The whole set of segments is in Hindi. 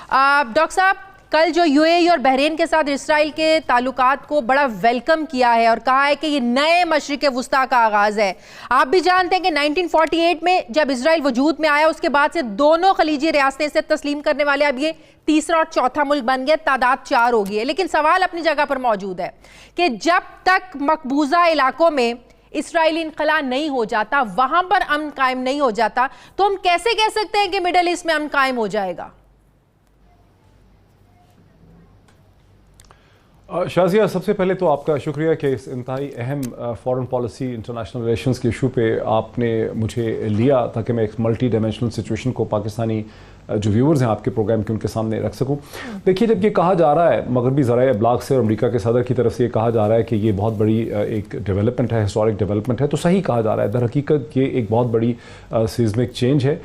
डॉक्टर साहब, कल जो यूएई और बहरीन के साथ इसराइल के ताल्लुकात को बड़ा वेलकम किया है और कहा है कि ये नए मशरिक़ वुस्ता का आगाज़ है। आप भी जानते हैं कि 1948 में जब इसराइल वजूद में आया उसके बाद से दोनों खलीजी रियासतें इसे तस्लीम करने वाले अब ये तीसरा और चौथा मुल्क बन गया, तादाद 4 हो गई है। लेकिन सवाल अपनी जगह पर मौजूद है कि जब तक मकबूजा इलाकों में इसराइली इनखला नहीं हो जाता, वहां पर अमन कायम नहीं हो जाता, तो हम कैसे कह सकते हैं कि मिडल ईस्ट में अमन कायम हो जाएगा? शाजिया, सबसे पहले तो आपका शुक्रिया कि इस इंतहाई अहम फॉरेन पॉलिसी इंटरनेशनल रिलेशंस के इशू पे आपने मुझे लिया ताकि मैं एक मल्टी डायमेंशनल सिचुएशन को पाकिस्तानी जो व्यूअर्स हैं आपके प्रोग्राम के उनके सामने रख सकूं। देखिए, जब ये कहा जा रहा है मगरबी ज़राए अबलाग से और अमेरिका के सदर की तरफ से ये कहा जा रहा है कि ये बहुत बड़ी एक डेवलपमेंट है, हिस्टोरिक डेवलपमेंट है, तो सही कहा जा रहा है। दर हकीकत ये एक बहुत बड़ी सीज़मिक चेंज है।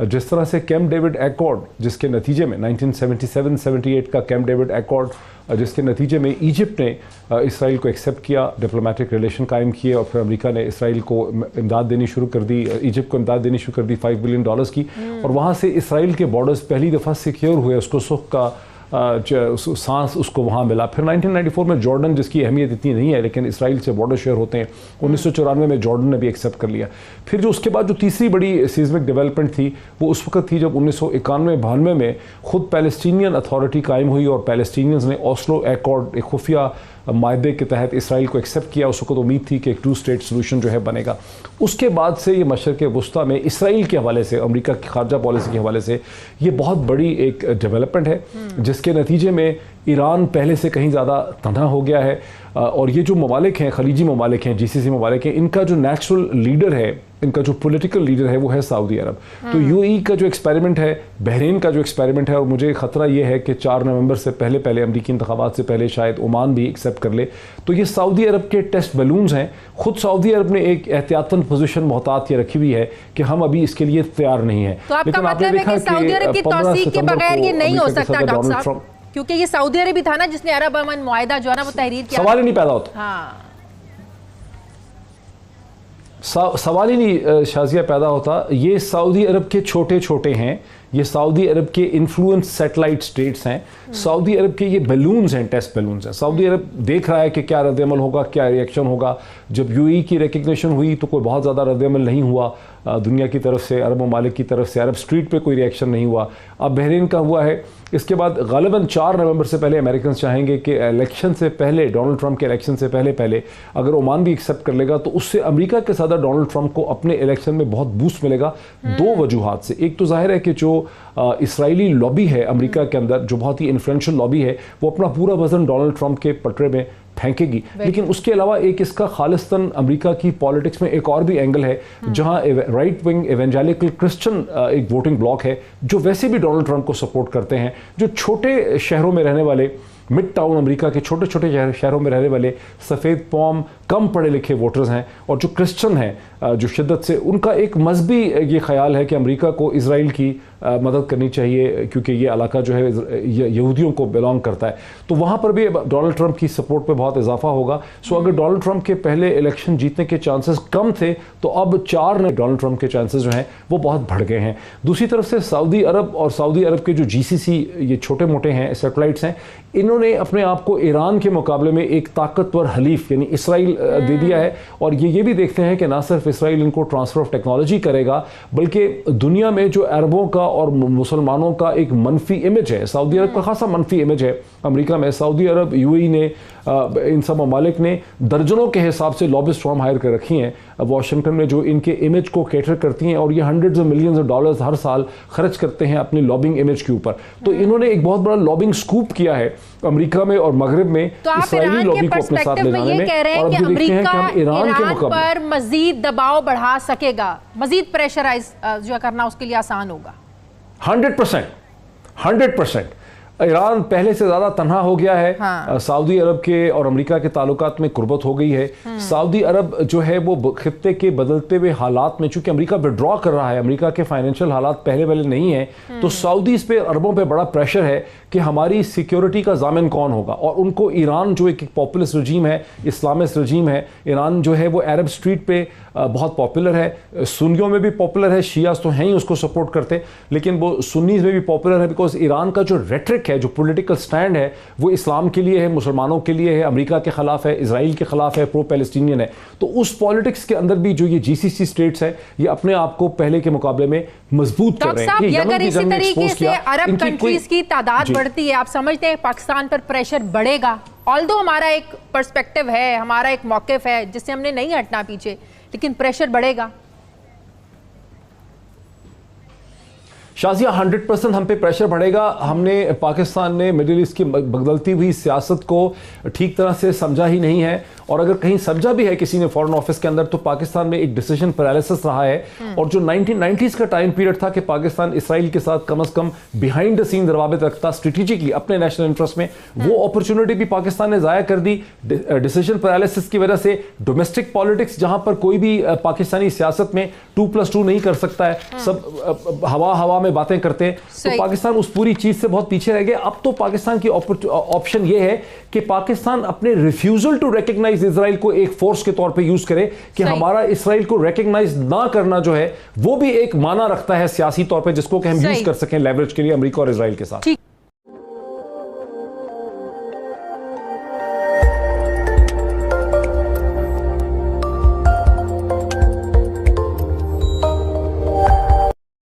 जिस तरह से कैंप डेविड एकॉर्ड, जिसके नतीजे में 1977-78 का कैंप डेविड एकॉर्ड, जिसके नतीजे में इजिप्ट ने इसराइल को एक्सेप्ट किया, डिप्लोमेटिक रिलेशन कायम किए और फिर अमेरिका ने इसराइल को इमदाद देनी शुरू कर दी, इजिप्ट को इमदाद देनी शुरू कर दी $5 बिलियन की, और वहाँ से इसराइल के बॉर्डर्स पहली दफ़ा सिक्योर हुए, उसको सुख का सांस उसको वहाँ मिला। फिर 1994 में जॉर्डन, जिसकी अहमियत इतनी नहीं है लेकिन इसराइल से बॉर्डर शेयर होते हैं, 1994 में जॉर्डन ने भी एक्सेप्ट कर लिया। फिर जो उसके बाद जो तीसरी बड़ी सीज़मिक डेवलपमेंट थी वो उस वक्त थी जब 1991-92 में खुद पैलेस्टीनियन अथॉरिटी कायम हुई और पैलेस्टीनियंस ने ओस्लो एकॉर्ड, एक खुफिया मायदे के तहत इसराइल को एक्सेप्ट किया। उस वक्त उम्मीद थी कि एक 2 स्टेट सोल्यूशन जो है बनेगा। उसके बाद से ये मशरिक़ वुस्ता में इसराइल के हवाले से, अमेरिका की खारजा पॉलिसी के हवाले से ये बहुत बड़ी एक डेवलपमेंट है, जिसके नतीजे में ईरान पहले से कहीं ज़्यादा तन्हा हो गया है। और ये जो ममालिक हैं, खलीजी ममालिक हैं, GCC ममालिक हैं, इनका जो नेचुरल लीडर है, इनका जो पॉलिटिकल लीडर है वो है सऊदी अरब। तो यूएई का जो एक्सपेरिमेंट है, बहरीन का जो एक्सपेरिमेंट है, और मुझे ख़तरा ये है कि 4 नवंबर से पहले अमरीकी इंतखाबात से पहले शायद ओमान भी एक्सेप्ट कर ले। तो ये सऊदी अरब के टेस्ट बैलून्स हैं। खुद सऊदी अरब ने एक एहतियातन पोजीशन मोहतात ये रखी हुई है कि हम अभी इसके लिए तैयार नहीं है। तो आपका मतलब है कि सऊदी अरब की तौसीक के बगैर ये नहीं हो सकता डॉक्टर साहब, क्योंकि ये सऊदी अरब ही था ना जिसने अरब अमन मुआहिदा जो है ना वो तहरीर किया। सवाल ही नहीं पैदा होता। हाँ, सवाल ही नहीं शाजिया पैदा होता। ये सऊदी अरब के छोटे छोटे हैं, ये सऊदी अरब के इन्फ्लुएंस सैटेलाइट स्टेट्स हैं, सऊदी अरब के ये बैलून्स हैं, टेस्ट बैलून्स हैं। सऊदी अरब देख रहा है कि क्या रद्दअमल होगा, क्या रिएक्शन होगा। जब यूएई की रिकग्निशन हुई तो कोई बहुत ज़्यादा रद्दअमल नहीं हुआ दुनिया की तरफ से, अरब ममालिक की तरफ से, अरब स्ट्रीट पे कोई रिएक्शन नहीं हुआ। अब बहरीन का हुआ है। इसके बाद गालिबन 4 नवंबर से पहले अमेरिकन चाहेंगे कि इलेक्शन से पहले, डोनाल्ड ट्रंप के इलेक्शन से पहले अगर ओमान भी एक्सेप्ट कर लेगा तो उससे अमेरिका के सदर डोनाल्ड ट्रंप को अपने इलेक्शन में बहुत बूस्ट मिलेगा। 2 वजूहात से। एक तो जाहिर है कि जो इसराइली लॉबी है अमेरिका के अंदर, जो बहुत ही इन्फ्लुएंशियल लॉबी है, वो अपना पूरा वजन डोनाल्ड ट्रंप के पटरे में फेंकेगी। लेकिन उसके अलावा एक इसका खालिस्तान अमेरिका की पॉलिटिक्स में एक और भी एंगल है, जहां राइट विंग एवेंजेलिकल क्रिश्चियन एक वोटिंग ब्लॉक है जो वैसे भी डोनाल्ड ट्रंप को सपोर्ट करते हैं। जो छोटे शहरों में रहने वाले, मिड टाउन अमेरिका के छोटे छोटे शहरों में रहने वाले सफ़ेद पौम कम पढ़े लिखे वोटर्स हैं, और जो क्रिश्चियन हैं जो शिद्दत से, उनका एक मजहबी ये ख्याल है कि अमेरिका को इजराइल की मदद करनी चाहिए क्योंकि ये इलाका जो है यहूदियों को बिलोंग करता है। तो वहाँ पर भी डोनाल्ड ट्रंप की सपोर्ट पे बहुत इजाफा होगा। सो अगर डोनाल्ड ट्रंप के पहले इलेक्शन जीतने के चांसेस कम थे तो अब 4 ने डोनाल्ड ट्रंप के चांसेस जो हैं वो बहुत बढ़ गए हैं। दूसरी तरफ से सऊदी अरब और सऊदी अरब के जो GCC ये छोटे मोटे हैं, सैटेलाइट्स हैं, इन्होंने अपने आप को ईरान के मुकाबले में एक ताकतवर हलीफ यानी इसराइल दे दिया है। और ये भी देखते हैं कि ना सिर्फ इसराइल इनको ट्रांसफर ऑफ टेक्नोलॉजी करेगा, बल्कि दुनिया में जो अरबों का और मुसलमानों का एक मनफी इमेज है, सऊदी अरब का खासा मनफी इमेज है अमेरिका में। सऊदी अरब, यूएई ने, इन सब ममालिक ने दर्जनों के हिसाब से लॉबिस्ट फर्म हायर कर रखी हैं वाशिंगटन में, जो इनके इमेज को कैटर करती हैं, और ये $100 of millions हर साल खर्च करते हैं अपनी लॉबिंग इमेज के ऊपर। तो इन्होंने एक बहुत बड़ा लॉबिंग स्कूप किया है अमेरिका में और मगरिब में, तो इसराइली लॉबी को अपने साथ ले जाने में। और अभी देखते हैं कि हम ईरान के मुकाबले पर मजीद दबाव बढ़ा सकेगा, मजीद प्रेशराइज जो करना उसके लिए आसान होगा। 100%। ईरान पहले से ज्यादा तन्हा हो गया है। हाँ। सऊदी अरब के और अमेरिका के ताल्लुकात में कुर्बत हो गई है। सऊदी अरब जो है वो खित्ते के बदलते हुए हालात में, चूंकि अमेरिका विड्रॉ कर रहा है, अमेरिका के फाइनेंशियल हालात पहले वाले नहीं है, तो सऊदीज पे अरबों पे बड़ा प्रेशर है कि हमारी सिक्योरिटी का जामिन कौन होगा। और उनको ईरान जो एक पॉपुलिस्ट रजीम है, इस्लामिस्ट रजीम है, ईरान जो है वो अरब स्ट्रीट पे बहुत पॉपुलर है, सुन्नियों में भी पॉपुलर है, शियास तो हैं ही उसको सपोर्ट करते, लेकिन वो सुन्नीज में भी पॉपुलर है, बिकॉज ईरान का जो रेटरिक है, जो पॉलिटिकल स्टैंड है, वो इस्लाम के लिए है, मुसलमानों के लिए है, अमेरिका के खिलाफ है, इसराइल के खिलाफ है, प्रो पैलेस्टीनियन है। तो उस पॉलिटिक्स के अंदर भी जो ये जीसीसी स्टेट्स है, ये अपने आप को पहले के मुकाबले में मजबूत कर रहे हैं। ये अगर इसी तरीके से अरब कंट्रीज की तादाद बढ़ती है, आप समझते हैं पाकिस्तान पर प्रेशर बढ़ेगा? ऑल्दो हमारा एक पर्सपेक्टिव है, हमारा एक मौकिफ है जिससे हमने नहीं हटना पीछे, लेकिन प्रेशर बढ़ेगा। शाजिया 100% हम पे प्रेशर बढ़ेगा। हमने पाकिस्तान ने मिडिल ईस्ट की बदलती हुई सियासत को ठीक तरह से समझा ही नहीं है, और अगर कहीं समझा भी है किसी ने फॉरेन ऑफिस के अंदर, तो पाकिस्तान में एक डिसीजन पैरालिसिस रहा है। और जो 1990s का टाइम पीरियड था कि पाकिस्तान इसराइल के साथ कम से कम बिहाइंड द सीन रवाबित रखता स्ट्रेटेजिकली अपने नेशनल इंटरेस्ट में, वो अपॉर्चुनिटी भी पाकिस्तान ने ज़ाया कर दी डिसीजन पैरालिसिस की वजह से। डोमेस्टिक पॉलिटिक्स जहां पर कोई भी पाकिस्तानी सियासत में 2+2 नहीं कर सकता है, सब हवा में बातें करते हैं, तो पाकिस्तान उस पूरी चीज से बहुत पीछे रह गया। अब तो पाकिस्तान की ऑप्शन ये है कि पाकिस्तान अपने रिफ्यूजल टू रिकॉग्नाइज इजराइल को एक फोर्स के तौर पे यूज करे, कि हमारा इजराइल को रिकॉग्नाइज ना करना जो है वो भी एक माना रखता है सियासी तौर पे, जिसको कि हम यूज कर सकें लेवरेज के लिए अमेरिका और इजराइल के साथ।